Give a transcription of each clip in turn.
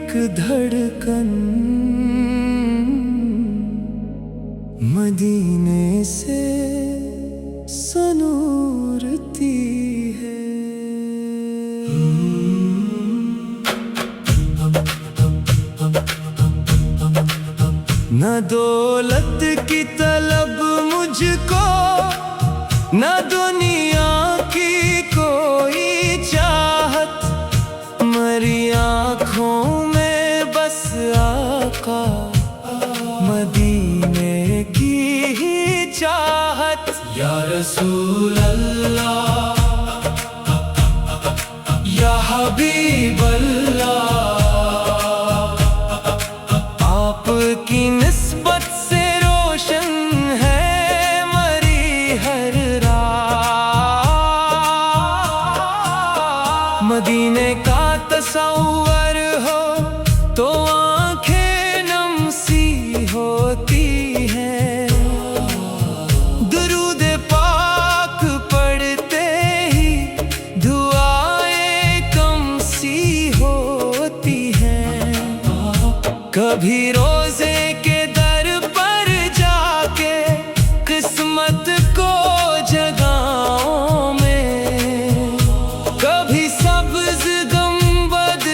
एक धड़कन मदीने से सनूरती है। न दौलत की तलब मुझको, न दुनिया की कोई चाहत, मरी आँखों में बस आका मदीने की ही चाहत। या रसूल अल्लाह, या हबीब अल्लाह, आपकी निस्बत से रोशन है मरी हर रात। मदीने का तसव्वुर हो तो आंखें नम सी होती हैं, दुरूद पाक पढ़ते ही दुआएं कम सी होती हैं। कभी रोजे के दर पर जाके किस्मत को जगाओ में, कभी सब्ज गंबद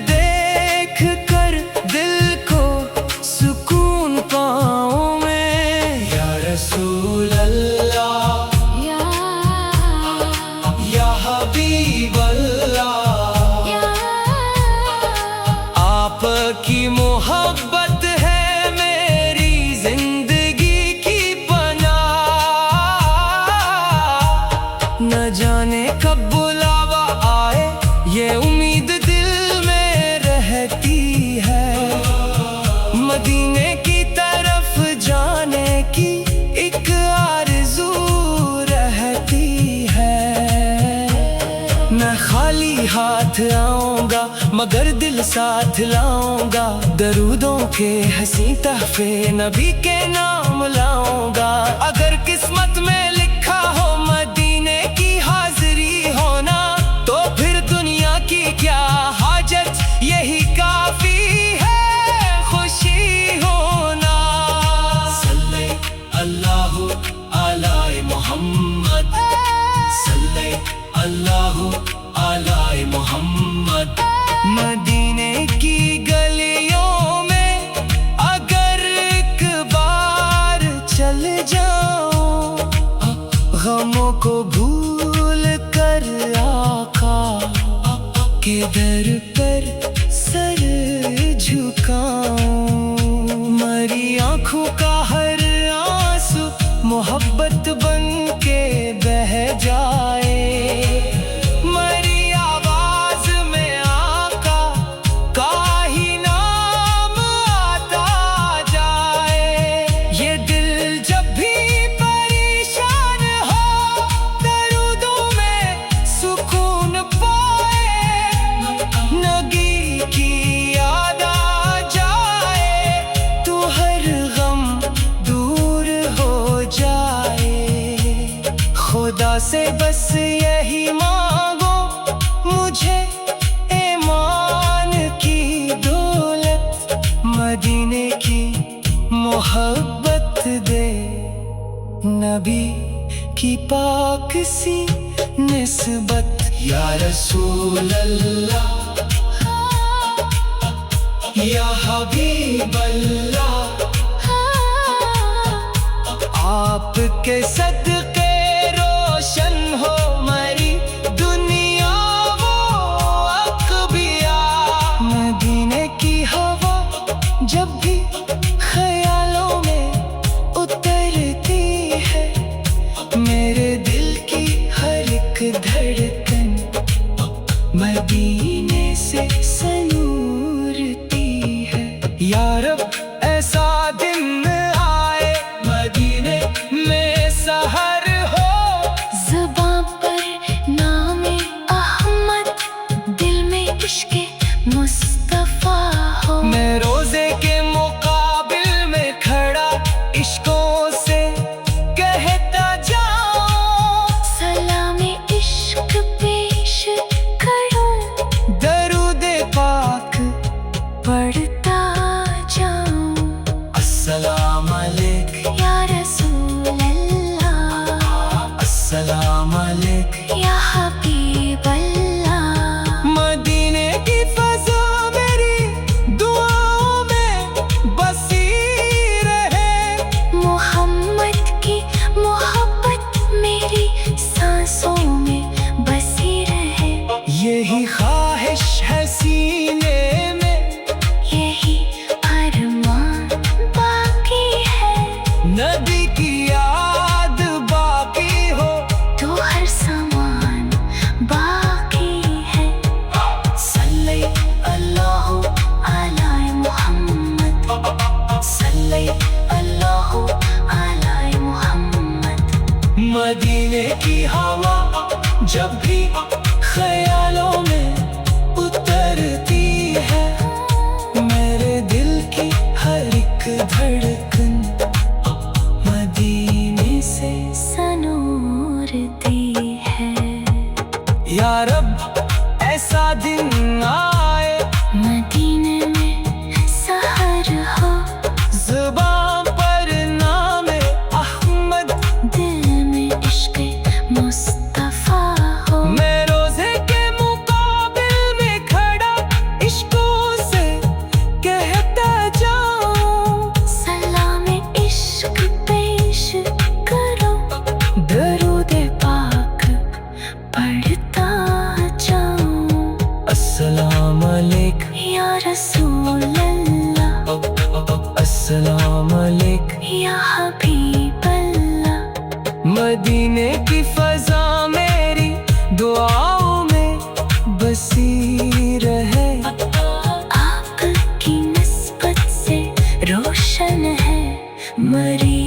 देख कर दिल को सुकून पाओ में। या रसूल अल्लाह, या हबीब अल्लाह, आपकी मोहब्बत है मेरी जिंदगी की पनाह। न जाने कब बुलावा आए ये उम्मीद दिल में रहती है, मदीने की तरफ जाने की एक आरज़ू रहती है। मैं खाली हाथ आऊंगा मगर दिल साथ लाऊंगा, दरूदों के हंसी तहफे नबी के नाम लाऊंगा। अगर किस्मत में लिखा हो मदीने की हाजिरी होना, तो फिर दुनिया की क्या हाजत, यही काफी है खुशी होना। सल्ले अल्लाहु अला मुहम्मद, सल्ले अल्लाहु अला मुहम्मद। मदीने की गलियों में अगर एक बार चल जाओ, गमों को भूल कर आका के दर पर सर झुकाऊं। मरी आँखों का हर आंसू मोहब्बत बन के बह जाए, खुदा से बस यही मांगो मुझे ईमान की दौलत, मदीने की मोहब्बत दे नबी की पाक सी निस्बत। या रसूल अल्लाह, या हबीब अल्लाह, आपके सदके रोशन हो मरी दुनिया वो अकबिया। मदीने की हवा जब भी ख्यालों में उतरती है, मेरे दिल की हर एक धड़कन मदीने से सनूरती है। या रब ऐसा दिन आए मदीने में सहर हो, ज़ुबां पर नामे अहमद, दिल में इश्क़े मुस्तफ़ा हो। मैं रोजे के मुकाबिल में खड़ा इश्कों से कह मदीने की हवा जब भी ख्यालों में उतरती है, मेरे दिल की हर एक धड़कन मदीने से सनूरती है। या रब ऐसा दिन आए, मदीने में सहर हो, ज़ुबान पर नामे अहमद, दिल में इश्क़ मुस्तफ़ा हो। मैं रोज़े के मुकाबिल में खड़ा इश्क़ों से कहता जाऊं, सलाम इश्क़ पेश करो, दरूद पाक पढ़ता जाऊं। अस्सलाम अलैक या रसूल अल्लाह, अस्सलाम अलैक या हबीब अल्लाह। मदीने की फ़ज़ा मेरी दुआओं में बसी रहे, आपकी निस्बत से रोशन है मरी